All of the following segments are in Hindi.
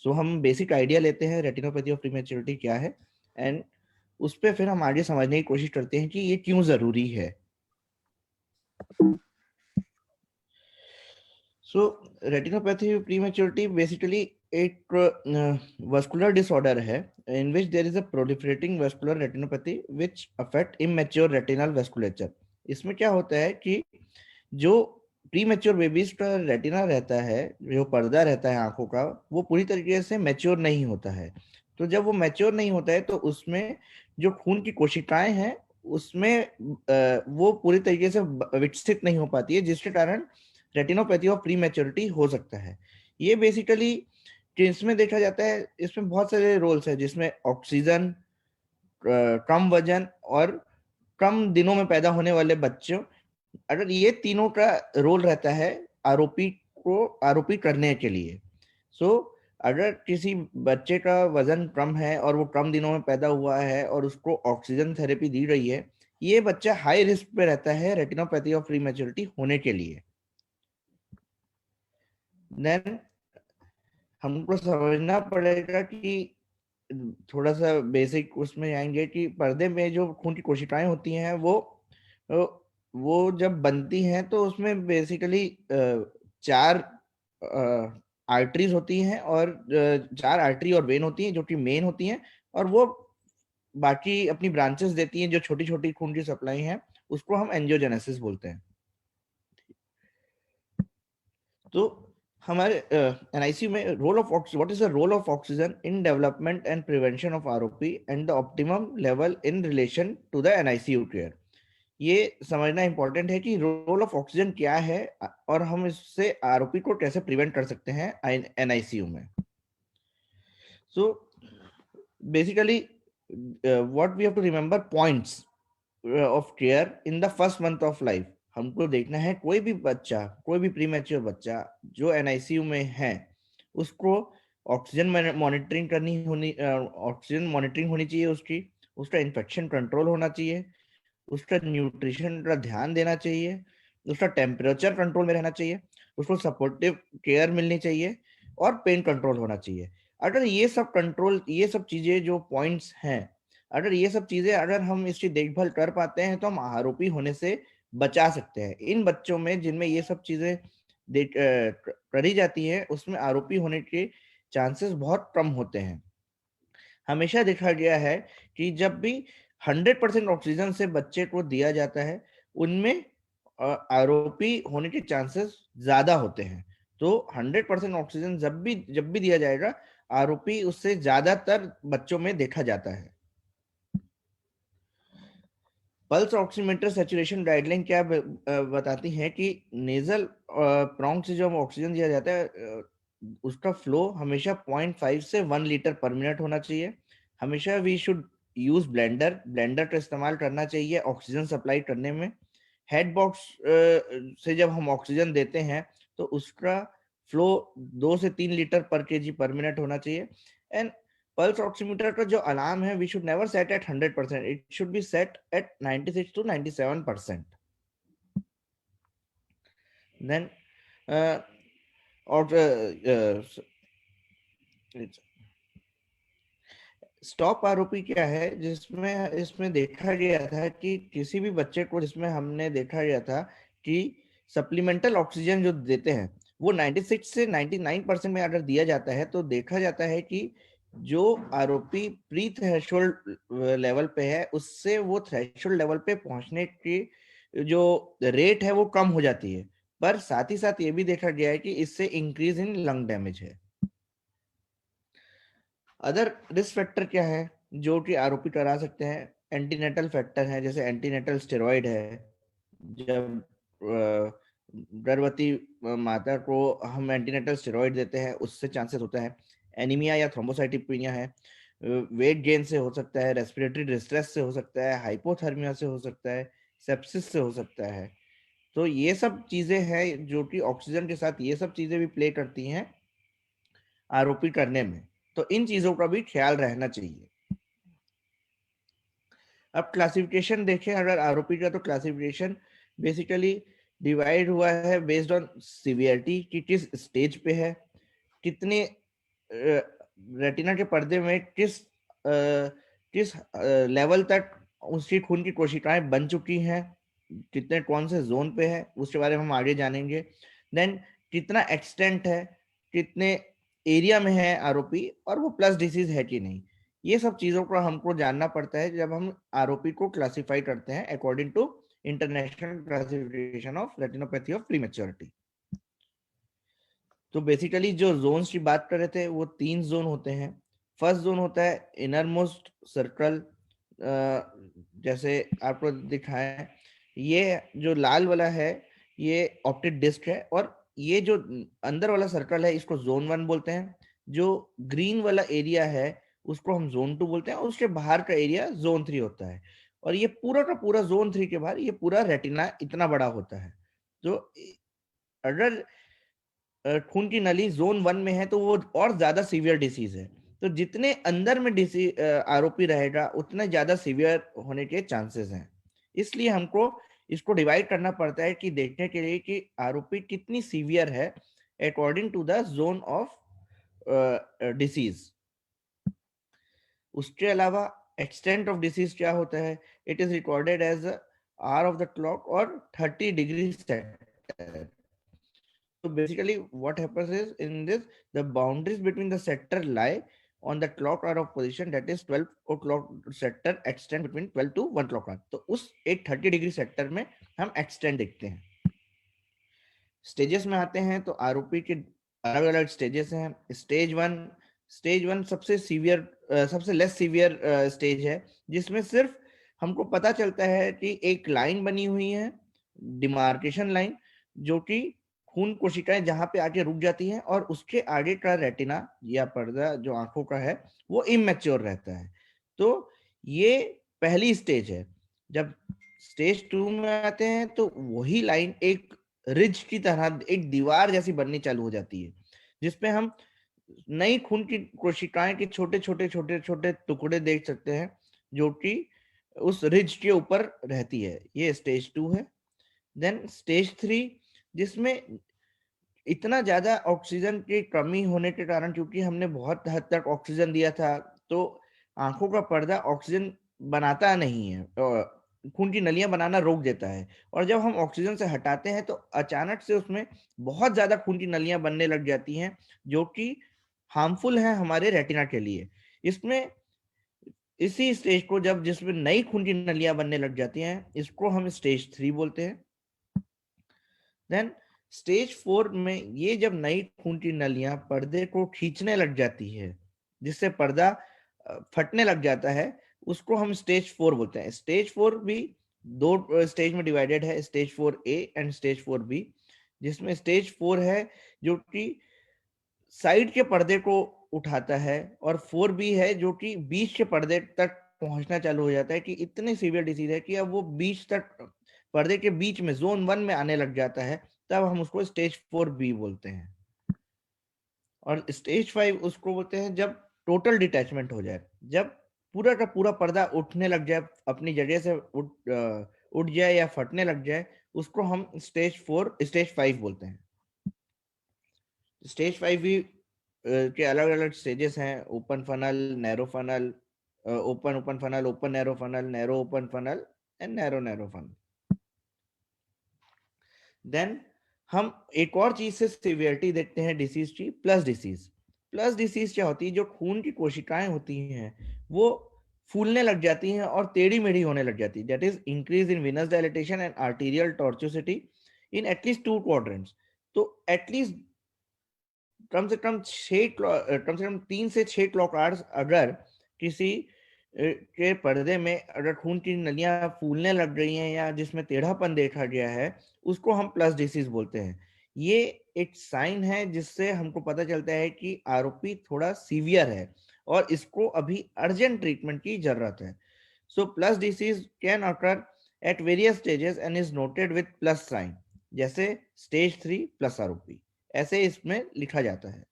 सो हम बेसिक आइडिया लेते हैं रेटिनोपैथी ऑफ प्रीमेच्योरिटी क्या है, एंड उस पे फिर हम आगे समझने की कोशिश करते हैं कि ये क्यों जरूरी है। सो रेटिनोपैथी प्रीमेच्योरिटी बेसिकली एक वस्कुलर डिसऑर्डर है in which there is a proliferating vascular retinopathy which affect immature retinal vasculature. इसमें क्या होता है कि जो प्री मेच्योर बेबीज का रेटिना रहता है, जो पर्दा रहता है आंखों का, वो पूरी तरीके से मैच्योर नहीं होता है। तो जब वो मैच्योर नहीं होता है तो उसमें जो खून की कोशिकाएं हैं उसमें वो पूरी तरीके से विकसित नहीं हो पाती है, जिसके कारण रेटिनोपैथी ऑफ प्री मैच्योरिटी हो सकता है। ये बेसिकली इसमें देखा जाता है, इसमें बहुत सारे रोल्स है जिसमें ऑक्सीजन, कम वजन और कम दिनों में पैदा होने वाले बच्चों, अगर ये तीनों का रोल रहता है आरोपी को आरोपी करने के लिए। सो अगर किसी बच्चे का वजन कम है और वो कम दिनों में पैदा हुआ है और उसको ऑक्सीजन थेरेपी दी रही है, ये बच्चा हाई रिस्क पे रहता है रेटिनोपैथी ऑफ प्रीमेच्योरिटी होने के लिए। देन हमको समझना पड़ेगा कि थोड़ा सा बेसिक उसमें आएंगे कि पर्दे में जो खून की कोशिकाएं होती हैं वो जब बनती हैं तो उसमें बेसिकली चार आर्टरीज होती हैं और चार आर्टरी और वेन होती हैं जो कि मेन होती हैं, और वो बाकी अपनी ब्रांचेस देती हैं जो छोटी छोटी खून की सप्लाई हैं, उसको हम एंजियोजेनेसिस बोलते हैं। तो हमारे एनआईसीयू में role of what is the role of oxygen in development and prevention of ROP and the optimum level in relation to the NICU care. ये समझना इंपॉर्टेंट है कि रोल ऑफ ऑक्सीजन क्या है और हम इससे आरओपी को कैसे प्रिवेंट कर सकते हैं एनआईसीयू में। So basically what we have to remember points of care in the first month of life. हमको देखना है कोई भी बच्चा, कोई भी प्रीमेच्योर बच्चा जो एनआईसीयू में है, उसको ऑक्सीजन मॉनिटरिंग ऑक्सीजन मॉनिटरिंग होनी चाहिए उसकी, उसका इन्फेक्शन कंट्रोल होना चाहिए, उसका न्यूट्रिशन का ध्यान देना चाहिए, उसका टेम्परेचर कंट्रोल में रहना चाहिए, उसको सपोर्टिव केयर मिलनी चाहिए और पेन कंट्रोल होना चाहिए। अगर ये सब कंट्रोल, ये सब चीजें जो पॉइंट्स हैं, अगर ये सब चीजें अगर हम इसकी देखभाल कर पाते हैं तो हम आरोपी होने से बचा सकते हैं। इन बच्चों में जिनमें ये सब चीजें करी जाती हैं उसमें आरोपी होने के चांसेस बहुत कम होते हैं। हमेशा देखा गया है कि जब भी 100% ऑक्सीजन से बच्चे को दिया जाता है उनमें आरोपी होने के चांसेस ज्यादा होते हैं। तो 100% ऑक्सीजन जब भी दिया जाएगा, आरोपी उससे ज्यादातर बच्चों में देखा जाता है। पल्स ऑक्सीमीटर सैचुरेशन गाइडलाइन क्या बताती है कि नेजल प्रोंग से जो हम ऑक्सीजन दिया जाता है उसका फ्लो हमेशा 0.5 से 1 लीटर पर मिनट होना चाहिए। हमेशा we should use blender, blender का इस्तेमाल करना चाहिए ऑक्सीजन सप्लाई करने में। हेड बॉक्स से जब हम ऑक्सीजन देते हैं तो उसका फ्लो 2 से 3 लीटर पर केजी पर मिनट होना चाहिए। एंड पल्स ऑक्सीमीटर का जो अलार्म है, we should never set at 100%, it should be set at 96 to 97%। Then और स्टॉप आरोपी क्या है, जिसमें इसमें देखा गया था कि किसी भी बच्चे को, जिसमें हमने देखा गया था कि सप्लीमेंटल ऑक्सीजन जो देते हैं वो 96 से 99% में अगर दिया जाता है तो देखा जाता है कि जो आरोपी प्री थ्रेशोल्ड लेवल पे है उससे वो थ्रेशोल्ड लेवल पे पहुंचने की जो रेट है वो कम हो जाती है। पर साथ ही साथ ये भी देखा गया है कि इससे इंक्रीज इन लंग डैमेज है। अदर रिस्क फैक्टर क्या है जो कि आरोपी करा सकते हैं? एंटीनेटल फैक्टर है, जैसे एंटीनेटल स्टेरॉइड है। जब गर्भवती माता को हम एंटीनेटल स्टेरॉइड देते हैं उससे चांसेस होता है। एनीमिया या थ्रोम्बोसाइटोपेनिया है। वेट गेन से हो सकता है, रेस्पिरेटरी डिस्ट्रेस से हो सकता है, हाइपोथर्मिया से हो सकता है, सेप्सिस से हो सकता है। तो ये सब चीजें हैं जो कि ऑक्सीजन के साथ ये सब चीजें भी प्ले करती हैं आरोपी करने में। तो इन चीजों का भी ख्याल रहना चाहिए। अब क्लासिफिकेशन देखें अगर आरोपी का, तो क्लासिफिकेशन बेसिकली डिवाइड हुआ है बेस्ड ऑन सीवियरिटी, कि किस स्टेज पे है, कितने रेटिना के पर्दे में किस लेवल तक उसकी खून की कोशिकाएं बन चुकी हैं, कितने कौन से जोन पे है, उसके बारे में हम आगे जानेंगे। देन कितना एक्सटेंट है, कितने एरिया में है आरओपी, और वो प्लस डिसीज है कि नहीं, ये सब चीजों को हमको जानना पड़ता है जब हम आरओपी को क्लासिफाई करते हैं according to international classification of retinopathy of prematurity. तो बेसिकली जो जोन्स की बात कर रहे थे वो 3 जोन होते हैं। फर्स्ट जोन होता है इनर मोस्ट सर्कल, जैसे आपको दिखाया है, ये जो लाल वाला है ये ऑप्टिक डिस्क है, और ये जो अंदर वाला सर्कल है इसको जोन 1 बोलते हैं। जो ग्रीन वाला एरिया है उसको हम जोन 2 बोलते हैं, और उसके बाहर का एरिया जोन 3 होता है। और ये पूरा का पूरा जोन 3 के बाहर ये पूरा रेटिना इतना बड़ा होता है। तो अगर खून की नली जोन 1 में है तो वो और ज्यादा सीवियर डिसीज है। तो जितने अंदर में डिसीज आरोपी रहेगा उतने ज्यादा सीवियर होने के चांसेस हैं। इसलिए हमको इसको डिवाइड करना पड़ता है कि देखने के लिए कि आरोपी कितनी सीवियर है according to the zone of disease. उसके अलावा एक्सटेंट ऑफ डिसीज क्या होता है, it is recorded as hour of the clock और 30 degree center. So basically, what happens is in this, the boundaries between the sector lie on the clock hour of position, that is 12 o'clock sector extend between 12 to 1 clock hour. तो उस एक 30 डिग्री सेक्टर में हम एक्सटेंड देखते हैं। स्टेजेस में आते हैं तो आरओपी के अलग अलग स्टेजेस हैं। स्टेज वन सबसे सीवियर, सबसे लेस सीवियर स्टेज है, जिसमें सिर्फ हमको पता चलता है कि एक लाइन बनी हुई है, डिमार्केशन लाइन, जो कि खून कोशिकाएं जहां पे आके रुक जाती हैं, और उसके आगे का रेटिना या पर्दा जो आंखों का है वो इमेच्योर रहता है। तो ये पहली स्टेज है। जब स्टेज 2 में आते हैं तो वही लाइन एक रिज की तरह, एक दीवार जैसी बननी चालू हो जाती है, जिसपे हम नई खून की कोशिकाएं के छोटे छोटे छोटे छोटे टुकड़े देख सकते हैं, जो कि उस रिज के ऊपर रहती है। ये स्टेज 2 है। देन स्टेज 3, जिसमें इतना ज्यादा ऑक्सीजन की कमी होने के कारण, क्योंकि हमने बहुत हद तक ऑक्सीजन दिया था, तो आंखों का पर्दा ऑक्सीजन बनाता नहीं है, खून की नलियां बनाना रोक देता है। और जब हम ऑक्सीजन से हटाते हैं तो अचानक से उसमें बहुत ज्यादा खून की नलियां बनने लग जाती हैं, जो कि हार्मफुल है हमारे रेटिना के लिए। इसमें इसी स्टेज को, जब जिसमें नई खून की नलियां बनने लग जाती हैं, इसको हम स्टेज 3 बोलते हैं। देन स्टेज 4 में ये जब नई खून की नलियां पर्दे को खींचने लग जाती है, जिससे पर्दा फटने लग जाता है, उसको हम स्टेज 4 बोलते हैं। स्टेज 4 भी दो स्टेज में डिवाइडेड है, stage 4A and stage 4B। जिसमें स्टेज 4 है जो कि साइड के पर्दे को उठाता है, और 4B है जो कि बीच के पर्दे तक पहुंचना चालू हो जाता है, कि इतनी सीवियर डिसीज है कि अब वो बीच तक, पर्दे के बीच में जोन 1 में आने लग जाता है। तब हम उसको स्टेज 4B बोलते हैं। और स्टेज 5 उसको बोलते हैं जब टोटल डिटैचमेंट हो जाए, जब पूरा का पूरा पर्दा उठने लग जाए, अपनी जगह से उठ जाए या फटने लग जाए, उसको हम स्टेज 5 बोलते हैं। स्टेज 5 भी के अलग अलग स्टेजेस हैं, open funnel, narrow funnel, open open funnel, open narrow funnel, narrow open funnel and narrow narrow funnel. Then हम एक और चीज से सिवियरिटी देखते हैं डिसीज की, प्लस डिसीज। प्लस डिसीज क्या होती है, जो खून की कोशिकाएं होती हैं वो फूलने लग जाती हैं और टेढ़ी मेढ़ी होने लग जाती है, that is increase in venous dilatation and arterial tortuosity in at least 2 quadrants. तो एटलीस्ट कम से कम 3 से 6 क्लॉक आवर्स अगर किसी के पर्दे में अगर खून की नलियां फूलने लग गई हैं या जिसमें टेढ़ापन देखा गया है, उसको हम प्लस डिसीज बोलते हैं। ये एक साइन है जिससे हमको पता चलता है कि आरोपी थोड़ा सीवियर है और इसको अभी अर्जेंट ट्रीटमेंट की जरूरत है। So plus disease can occur at various stages and is noted with plus sign, जैसे स्टेज 3 प्लस आरोपी, ऐसे इसमें लिखा जाता है।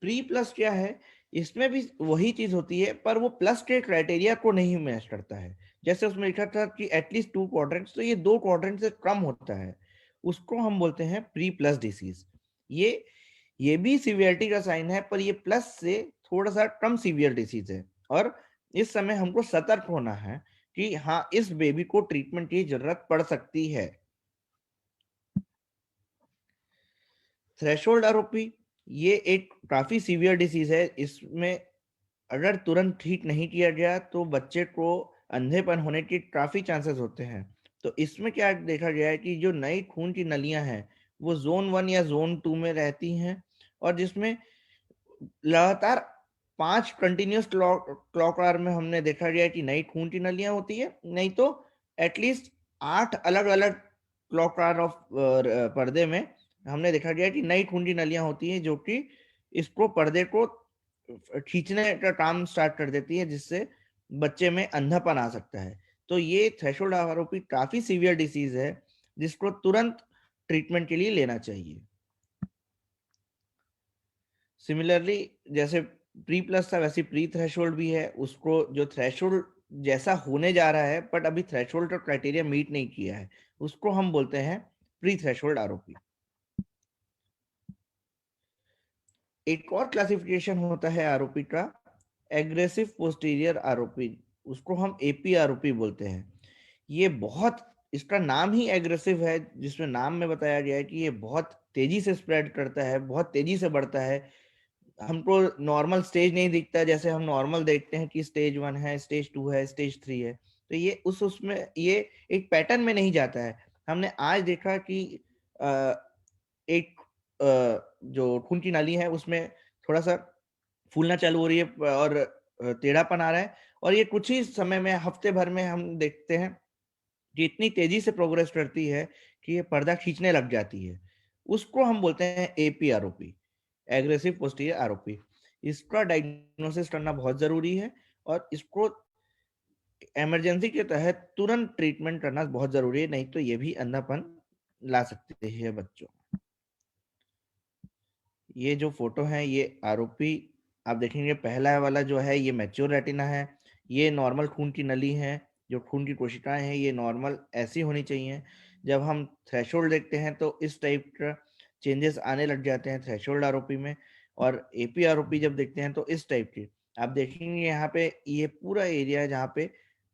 प्री प्लस क्या है, इसमें भी वही चीज होती है, पर वो प्लस के क्राइटेरिया को नहीं मैच करता है। जैसे उसमें लिखा था कि एटलीस्ट 2 क्वाड्रेंट्स, तो ये 2 क्वाड्रेंट से कम होता है, उसको हम बोलते हैं प्री प्लस डिसीज। ये ये भी सीवियरिटी का साइन है, पर ये प्लस से थोड़ा सा कम सीवियर डिसीज है। और इस समय हमको सतर्क होना है कि हाँ, इस बेबी को ट्रीटमेंट की जरूरत पड़ सकती है। थ्रेशोल्ड आरओपी, ये एक काफी सीवियर डिसीज है। इसमें अगर तुरंत ठीक नहीं किया गया तो बच्चे को अंधेपन होने के काफी चांसेस होते हैं। तो इसमें क्या देखा गया है कि जो नई खून की नलियां हैं वो जोन 1 या जोन 2 में रहती हैं, और जिसमें लगातार 5 कंटिन्यूस क्लॉक आवर में हमने देखा गया है कि नई खून की नलियां होती है, नहीं तो एटलीस्ट 8 अलग अलग क्लॉक आवर ऑफ पर्दे में हमने देखा गया है कि नई खून की नलियां होती हैं, जो कि इसको पर्दे को खींचने का काम स्टार्ट कर देती है, जिससे बच्चे में अंधापन आ सकता है। तो ये थ्रेशोल्ड आरओपी काफी सीवियर डिसीज है, जिसको तुरंत ट्रीटमेंट के लिए लेना चाहिए। सिमिलरली जैसे प्री प्लस था, वैसे प्री थ्रेशोल्ड भी है। उसको जो थ्रेशोल्ड जैसा होने जा रहा है बट अभी थ्रेशोल्ड का क्राइटेरिया मीट नहीं किया है, उसको हम बोलते हैं प्री थ्रेशोल्ड आरओपी। एक और क्लासिफिकेशन होता है आरओपी का, एग्रेसिव पोस्टीरियर आरओपी। उसको हम एपी आरओपी बोलते हैं। ये बहुत, इसका नाम ही एग्रेसिव है, जिसमें नाम में बताया गया है कि ये बहुत तेजी से स्प्रेड करता है, बहुत तेजी से बढ़ता है। हमको नॉर्मल स्टेज नहीं दिखता, जैसे हम नॉर्मल देखते हैं कि स्टेज 1 है, स्टेज 2 है, स्टेज 3 है। तो ये उसमें ये एक पैटर्न में नहीं जाता है। हमने आज देखा कि एक जो खून की नाली है उसमें थोड़ा सा फूलना चालू हो रही है और टेढ़ापन आ रहा है, और ये कुछ ही समय में, हफ्ते भर में हम देखते हैं कि इतनी तेजी से प्रोग्रेस करती है कि ये पर्दा खींचने लग जाती है। उसको हम बोलते हैं एपीआरओपी, एग्रेसिव पोस्टीरियर आरओपी। इसका डायग्नोसिस करना बहुत जरूरी है, और इसको इमरजेंसी के तहत तुरंत ट्रीटमेंट करना बहुत जरूरी है, नहीं तो ये भी अंधापन ला सकते हैं बच्चों। ये जो फोटो है ये आरओपी आप देखेंगे, पहला वाला जो है ये मैच्योर रेटिना है। ये नॉर्मल खून की नली है, जो खून की कोशिकाएं हैं ये नॉर्मल ऐसी होनी चाहिए। जब हम थ्रेशोल्ड देखते हैं तो इस टाइप का चेंजेस आने लग जाते हैं थ्रेशोल्ड आरओपी में, और एपी आरओपी जब देखते हैं तो इस टाइप की आप देखेंगे। यहाँ पे ये पूरा एरिया है जहाँ पे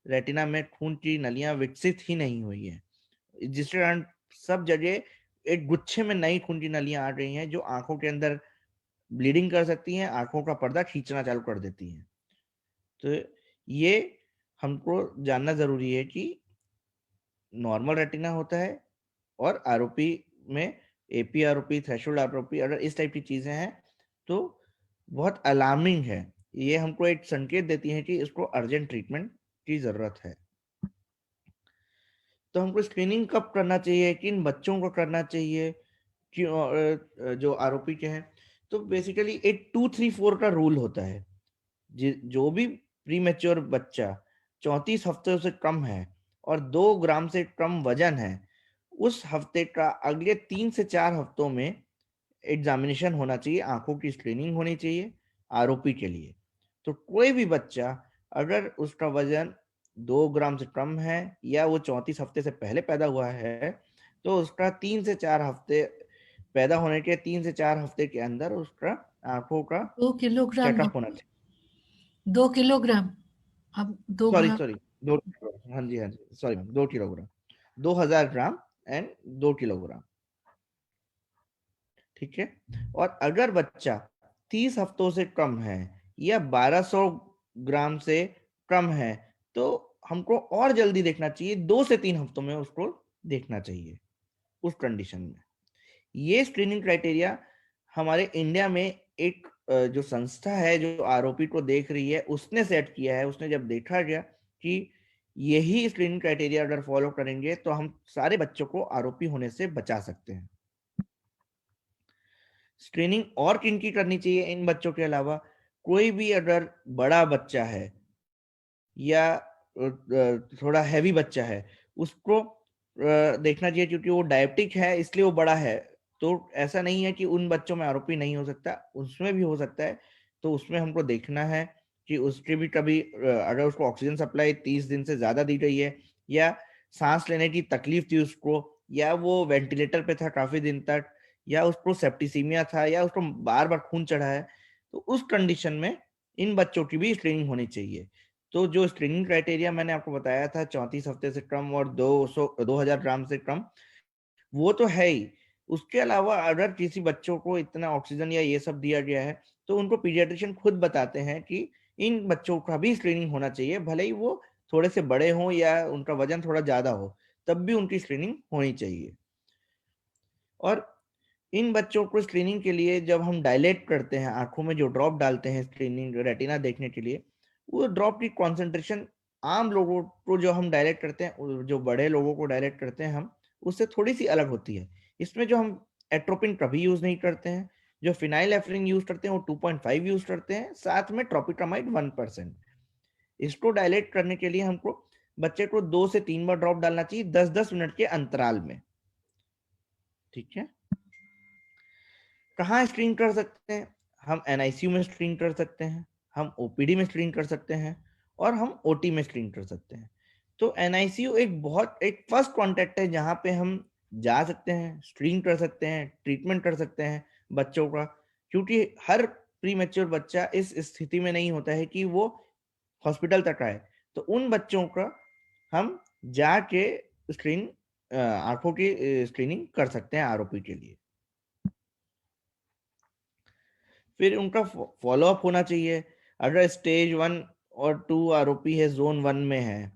रेटिना में खून की नलियां विकसित ही नहीं हुई है, जिसके कारण सब जगह एक गुच्छे में नई खून की नलियां आ रही हैं, जो आंखों के अंदर ब्लीडिंग कर सकती हैं, आंखों का पर्दा खींचना चालू कर देती हैं। तो ये हमको जानना जरूरी है कि नॉर्मल रेटिना होता है, और आरओपी में एपी आरओपी, थ्रेशोल्ड आरओपी, अगर इस टाइप की चीजें हैं तो बहुत अलार्मिंग है। ये हमको एक संकेत देती है कि इसको अर्जेंट ट्रीटमेंट की जरूरत है। तो हमको स्क्रीनिंग कब करना चाहिए, किन बच्चों को करना चाहिए, क्यों जो आरओपी के हैं। तो बेसिकली एक 2-3-4 का रूल होता है। जो भी प्री मेच्योर बच्चा 34 हफ्ते से कम है और 2 ग्राम से कम वजन है, उस हफ्ते का अगले 3 से 4 हफ्तों में एग्जामिनेशन होना चाहिए, आंखों की स्क्रीनिंग होनी चाहिए आरओपी के लिए। तो कोई भी बच्चा अगर उसका वजन 2 ग्राम से कम है, या वो 34 हफ्ते से पहले पैदा हुआ है, तो उसका 3 से 4 हफ्ते, पैदा होने के 3 से 4 हफ्ते के अंदर उसका आंखों का 2 किलोग्राम चेकअप होना मतलब चाहिए। 2 किलोग्राम। अब दो सॉरी ग्राम सॉरी, 2 किलोग्राम, हाँ जी हाँ जी, sorry ma'am, 2 kilogram, 2000 gram and 2 kilogram. ठीक है। और अगर बच्चा 30 हफ्तों से कम है या 1200 ग्राम से कम है, तो हमको और जल्दी देखना चाहिए, 2 से 3 हफ्तों में उसको देखना चाहिए उस कंडीशन में। ये स्क्रीनिंग क्राइटेरिया हमारे इंडिया में एक जो संस्था है जो आरओपी को देख रही है उसने सेट किया है। उसने जब देखा गया कि यही स्क्रीनिंग क्राइटेरिया अगर फॉलो करेंगे तो हम सारे बच्चों को आरओपी होने से बचा सकते हैं। स्क्रीनिंग और किन की करनी चाहिए इन बच्चों के अलावा? कोई भी अगर बड़ा बच्चा है या थोड़ा हैवी बच्चा है, उसको देखना चाहिए, क्योंकि वो डायबिटिक है इसलिए वो बड़ा है। तो ऐसा नहीं है कि उन बच्चों में आरओपी नहीं हो सकता, उसमें भी हो सकता है। तो उसमें हमको देखना है कि उसके भी कभी अगर उसको ऑक्सीजन सप्लाई 30 दिन से ज्यादा दी गई है, या सांस लेने की तकलीफ थी उसको, या वो वेंटिलेटर पे था काफी दिन तक, या उसको सेप्टिसीमिया था या उसको बार बार खून चढ़ा है, तो उस कंडीशन में इन बच्चों की भी स्क्रीनिंग होनी चाहिए। तो जो स्क्रीनिंग क्राइटेरिया मैंने आपको बताया था 34 हफ्ते से कम और 2000 ग्राम से कम, वो तो है ही। उसके अलावा अगर किसी बच्चों को इतना ऑक्सीजन या ये सब दिया गया है, तो उनको पीडियाट्रिशियन खुद बताते हैं कि इन बच्चों का भी स्क्रीनिंग होना चाहिए, भले ही वो थोड़े से बड़े हों या उनका वजन थोड़ा ज्यादा हो, तब भी उनकी स्क्रीनिंग होनी चाहिए। और इन बच्चों को स्क्रीनिंग के लिए जब हम डायलेट करते हैं, आंखों में जो ड्रॉप डालते हैं स्क्रीनिंग रेटिना देखने के लिए, वो ड्रॉप की कॉन्सेंट्रेशन आम लोगों को जो हम डायलेट करते हैं, जो बड़े लोगों को डायलेट करते हैं हम, उससे थोड़ी सी अलग होती है। इसमें जो हम एट्रोपिन कभी यूज नहीं करते हैं, जो फिनाइल एफ्रिन यूज करते हैं वो 2.5 यूज करते हैं, साथ में ट्रोपिकामाइड 1%। इसको डायलेट करने के लिए हमको बच्चे को 2 से 3 बार ड्रॉप डालना चाहिए 10-10 मिनट के अंतराल में। ठीक है। कहाँ स्क्रीन कर सकते हैं? हम एनआईसीयू में स्क्रीन कर सकते हैं, हम ओपीडी में स्क्रीन कर सकते हैं, और हम ओटी में स्क्रीन कर सकते हैं। तो एनआईसीयू एक फर्स्ट कॉन्टेक्ट है जहाँ पे हम जा सकते हैं, स्क्रीन कर सकते हैं, ट्रीटमेंट कर सकते हैं बच्चों का, क्योंकि हर प्री मेच्योर बच्चा इस स्थिति में नहीं होता है कि वो हॉस्पिटल तक आए। तो उन बच्चों का हम जाके स्क्रीन आंखों की स्क्रीनिंग कर सकते हैं आरओपी के लिए। फिर उनका फॉलोअप होना चाहिए। अगर स्टेज 1 और 2 आरओपी है, जोन 1 में है,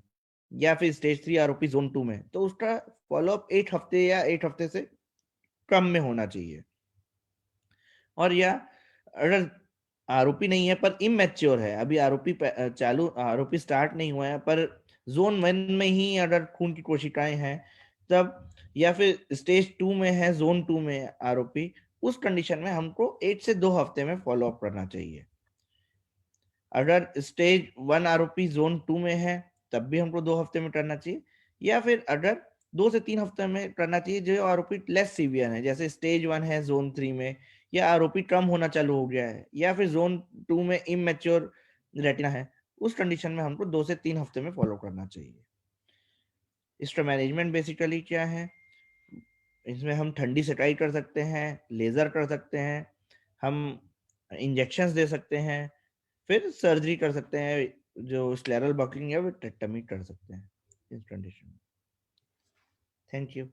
या फिर स्टेज 3 आरओपी जोन 2 में, तो उसका फॉलोअप 8 हफ्ते या 8 हफ्ते से कम में होना चाहिए। और या अगर आरओपी नहीं है पर इमेच्योर है, अभी आरओपी स्टार्ट नहीं हुआ है, पर जोन 1 में ही अगर खून की कोशिकाएं हैं तब, या फिर स्टेज 2 में है, जोन 2 में आरओपी, उस कंडीशन में हमको 1 से 2 हफ्ते में फॉलो अप करना चाहिए। अगर स्टेज 1 आरओपी जोन 2 में है तब भी हमको 2 हफ्ते में करना चाहिए, या फिर अगर 2 से 3 हफ्ते में करना चाहिए जो आरओपी लेस सीवियर है, जैसे स्टेज 1 है जोन 3 में, या आरओपी कम होना चालू हो गया है, या फिर जोन 2 में इमेच्योर रेटिना है, उस कंडीशन में हमको 2 से 3 हफ्ते में फॉलो करना चाहिए। इसका मैनेजमेंट बेसिकली क्या है? इसमें हम ठंडी सेकाई कर सकते हैं, लेजर कर सकते हैं, हम इंजेक्शंस दे सकते हैं, फिर सर्जरी कर सकते हैं, जो स्क्लेरल बकलिंग है वो टेक्टमी कर सकते हैं इस कंडीशन में। Thank you.